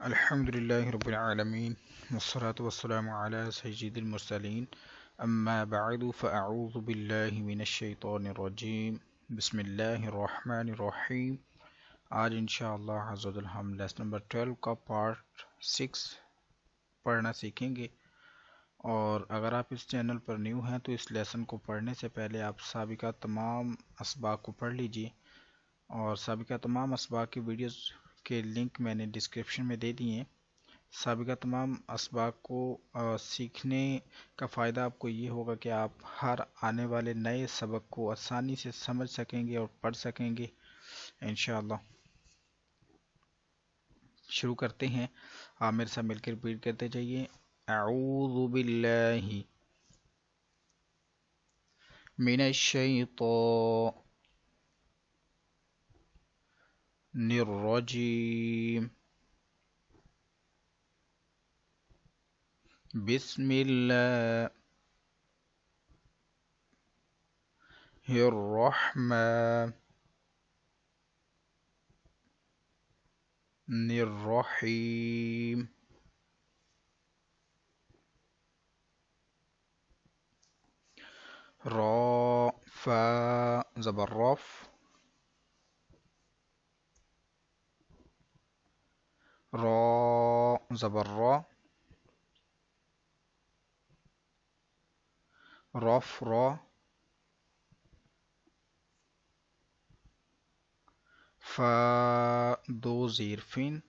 अल्हम्दुलिल्लाहि रब्बिल आलमीन वस्सलातु वस्सलामु अला सय्यिदिल मुरसलीन अम्मा बअदु फ़अऊज़ु बिल्लाहि मिनश शैतानिर रजीम बिस्मिल्लाहिर रहमानिर रहीम। आज इंशाअल्लाह अज़्ज़ा वजल हम लेसन नंबर 12 का पार्ट 6 पढ़ना सीखेंगे। और अगर आप इस चैनल पर न्यू हैं तो इस लेसन को पढ़ने से पहले आप साबिका तमाम असबाक को पढ़ लीजिए। और साबिका तमाम असबाक की वीडियोस के लिंक मैंने डिस्क्रिप्शन में दे दिए हैं। साबिका तमाम असबाक को सीखने का फ़ायदा आपको ये होगा कि आप हर आने वाले नए सबक को आसानी से समझ सकेंगे और पढ़ सकेंगे इंशाअल्लाह। शुरू करते हैं। आप मेरे साथ मिलकर रिपीट करते जाइए। अऊज़ु बिल्लाहि मिनश शैतानिर रजीम बिस्मिल्लाहिर रहमानिर रहीम। रा फा ज़बर रफ, रा ज़बर रा, रफ रा, फा दो ज़ीर फिन,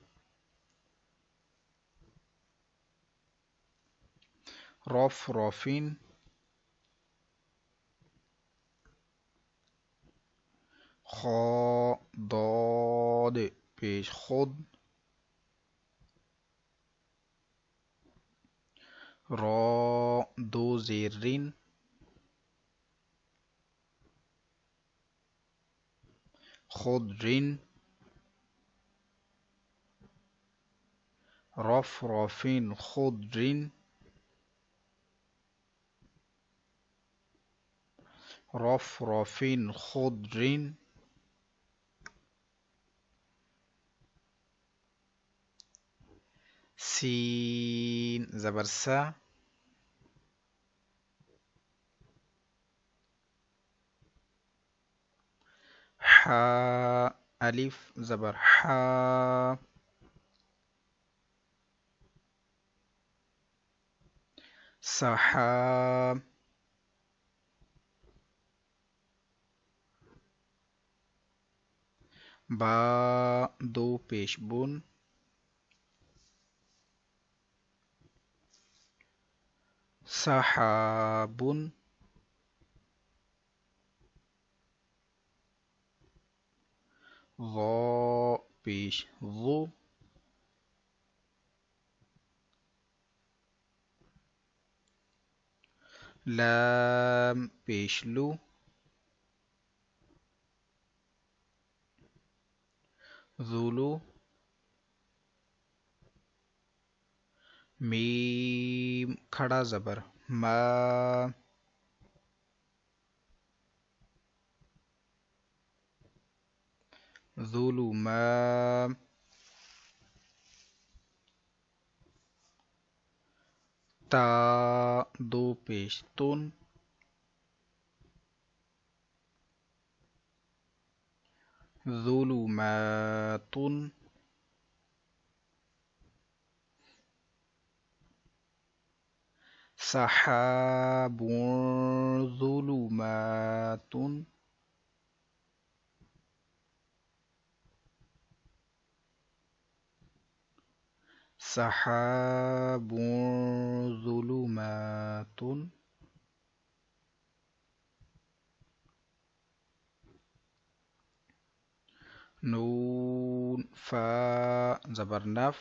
रफ रफिन, खा दाद पेश खुद, रा दो ज़ीर रिन, खुद रिन, रफ रफिन खुद रिन, रफ रफिन खुद रिन, सीन ज़बर सा, हा अलिफ ज़बर हा, सहा बा दो पेश बुन, सहाबुन, ज़ा पेश ज़ु, लाम पेश लू, ज़ुलू, मीम खड़ा ज़बर मा, ज़ुलुमा, ता दो पेश तुन, ज़ुलुमातुन, सहाबुन ज़ुलुमातुन, सहाबुन ज़ुलुमातुन, नून फा ज़बर नफ,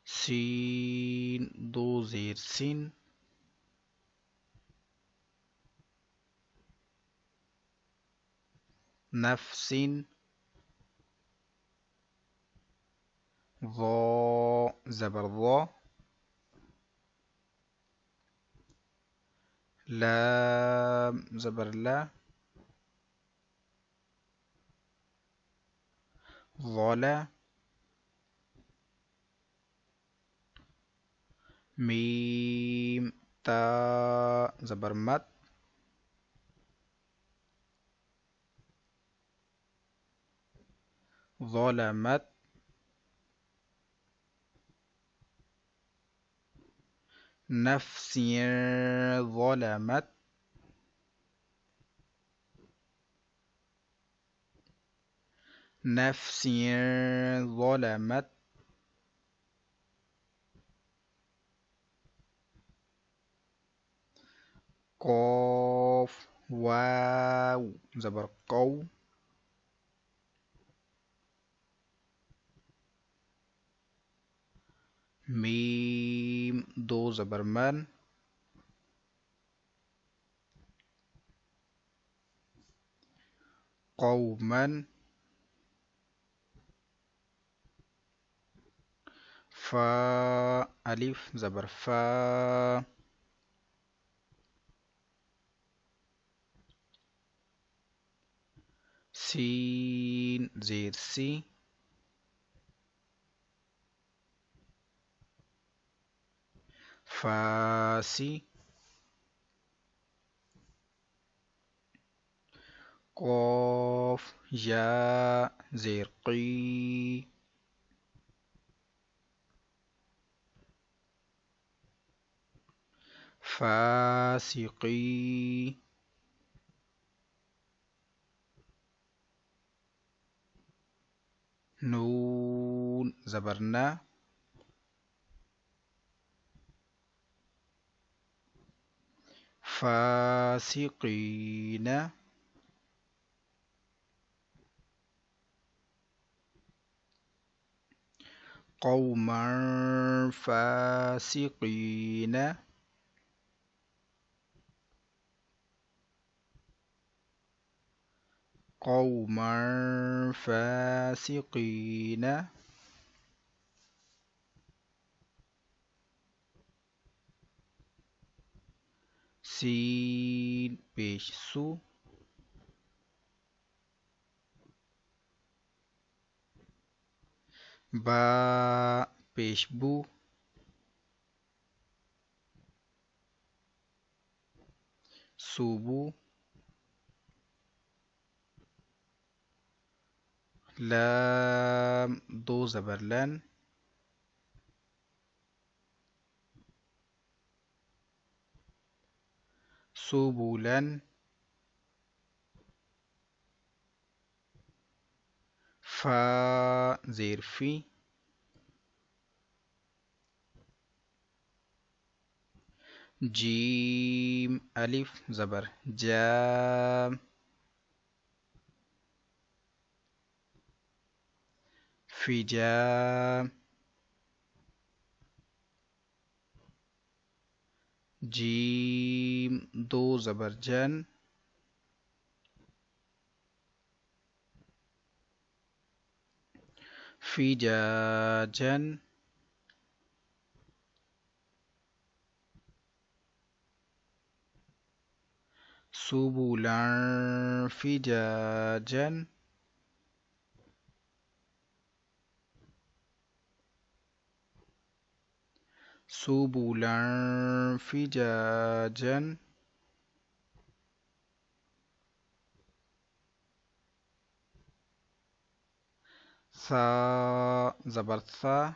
सीन दो ज़ेर सिन, नफसिन, ज़ा ज़बर ज़ा, लाम ज़बर ला, ظلا ميم تا زبر مد ظلمت نفس ظلمت نفس ظلمت قاف واو زبر قو ميم دو زبر من قوما فا ألف زبر فا سين زير سي فاسي قاف يا زير قي فاسقي نون زبرنا فاسقين قوما فاسقين قوما فاسقين سين بيش سو با بيش بو سوبو لام دو زبرلان سبلا فا زير في جيم ألف زبر جام في جام جيم دو زبر جن في جاجن سبلا فجاجا سبلا فجاجا ثا زبر ثا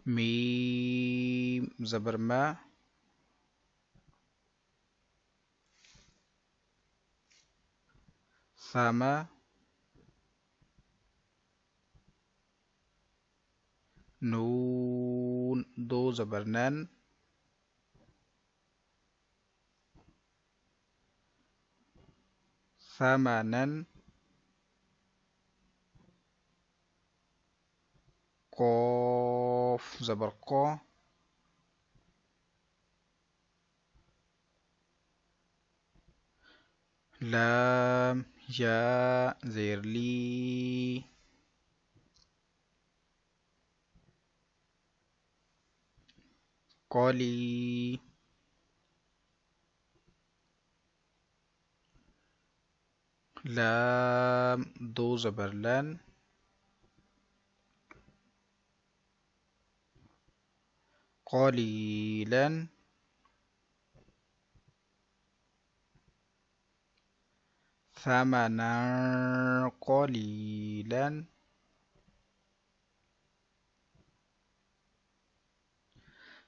ميم زبر ما ثما نون دو زبر نن ثمنا قاف زبر قا لام يا زير لي قولي لام دو زبر لن. قليلا. ثمنا قليلا.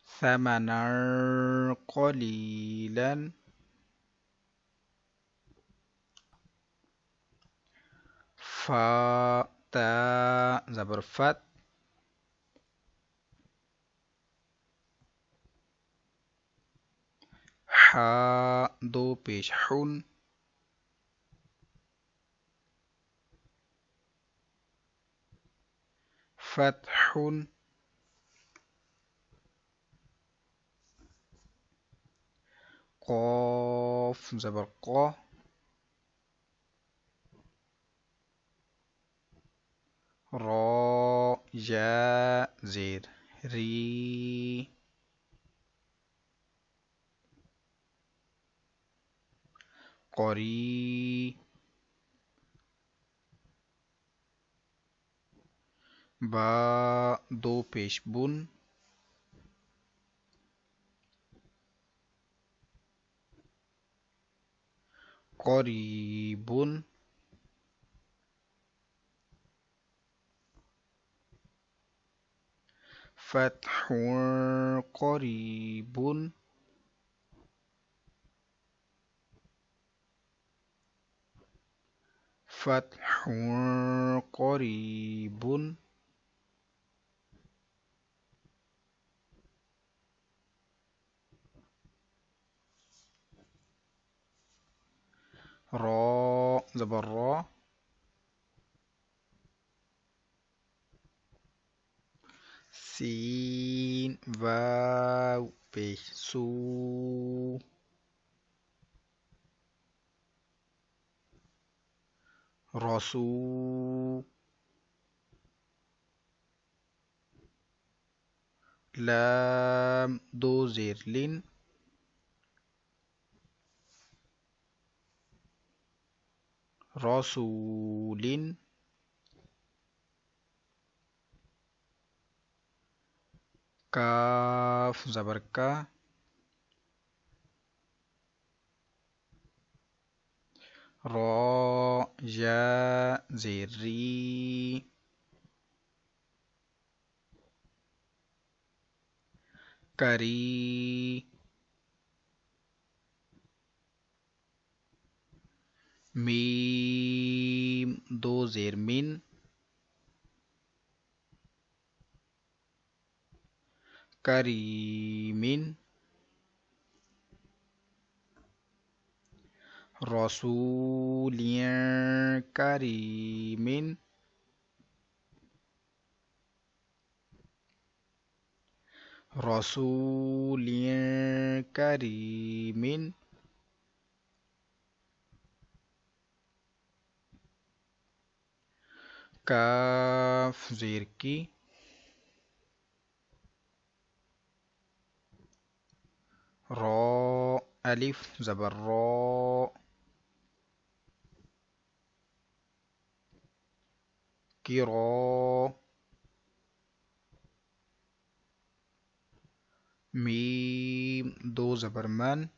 ثمنا قليلا. فتا زبر فت. حا دو پیش حن. فتح. قاف زبر قا. را جا زير ري. قري. با دو پیش بن. قريب. فتح قريب. فتح قريب. را زبر را. سين واو پیش سو. رسو. لام دو زير لين. رسول. كاف زبر کا. را جا زير ري. كري. ميم دو زير من. كريم. رسول كريم. رسول كريم. كاف زير کی. را ألف زبر را. كرا. ميم دو زبر من.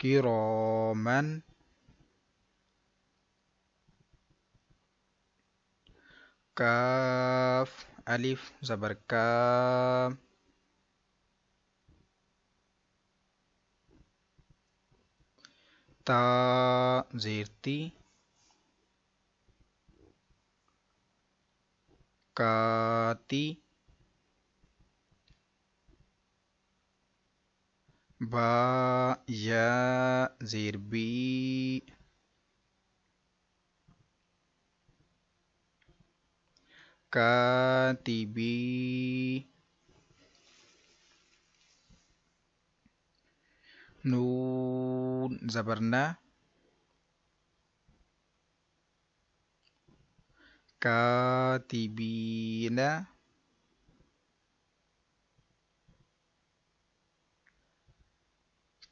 كراما. كاف ألف زبر كا. تا زير تي. كاتي. با يا زير بي. كاتبي. نون زبرنا. كاتبين.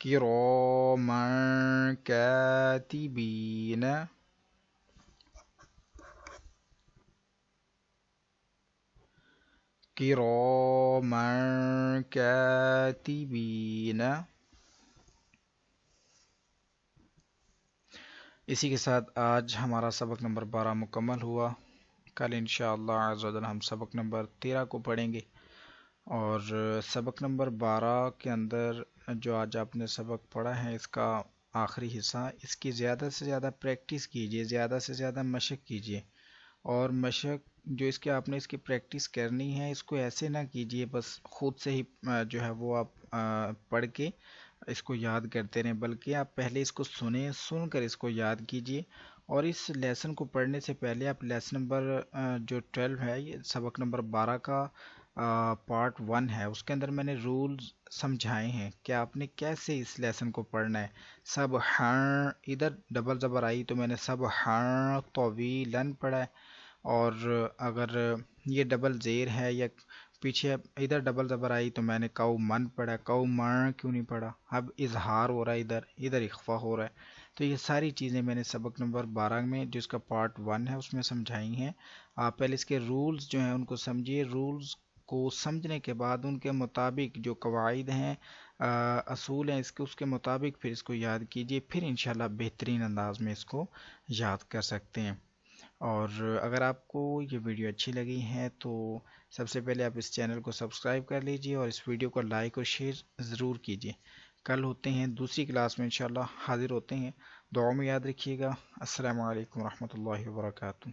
किरामन कातिबीन, किरामन कातिबीन। इसी के साथ आज हमारा सबक नंबर 12 मुकम्मल हुआ। कल इंशाअल्लाह अज़्ज़ वजल हम सबक नंबर 13 को पढ़ेंगे। और सबक नंबर 12 के अंदर जो आज आपने सबक पढ़ा है, इसका आखिरी हिस्सा, इसकी ज़्यादा से ज़्यादा प्रैक्टिस कीजिए, ज़्यादा से ज़्यादा मशक कीजिए। और मशक जो इसके आपने इसकी प्रैक्टिस करनी है, इसको ऐसे ना कीजिए बस खुद से ही जो है वो आप पढ़ के इसको याद करते रहें, बल्कि आप पहले इसको सुने, सुनकर इसको याद कीजिए। और इस लेसन को पढ़ने से पहले आप लेसन नंबर जो 12 है, ये सबक नंबर 12 का पार्ट 1 है, उसके अंदर मैंने रूल्स समझाए हैं कि आपने कैसे इस लेसन को पढ़ना है। सब हाँ, इधर डबल ज़बर आई तो मैंने सब हाँ तवीलन पढ़ा है। और अगर ये डबल ज़ेर है या पीछे इधर डबल ज़बर आई तो मैंने कौ मन पढ़ा, कौ मन क्यों नहीं पढ़ा। अब इजहार हो रहा है, इधर इधर इख्फा हो रहा है। तो ये सारी चीज़ें मैंने सबक नंबर 12 में, जिसका पार्ट 1 है, उसमें समझाई हैं। आप पहले इसके रूल्स जो हैं उनको समझिए। रूल्स को समझने के बाद उनके मुताबिक जो कवाइद हैं, असूल हैं इसके, उसके मुताबिक फिर इसको याद कीजिए। फिर इंशाल्लाह बेहतरीन अंदाज में इसको याद कर सकते हैं। और अगर आपको ये वीडियो अच्छी लगी है तो सबसे पहले आप इस चैनल को सब्सक्राइब कर लीजिए और इस वीडियो को लाइक और शेयर ज़रूर कीजिए। कल होते हैं दूसरी क्लास में, इंशाल्लाह हाजिर होते हैं। दुआ में याद रखिएगा। अस्सलामु अलैकुम रहमतुल्लाहि व बरकातुहू।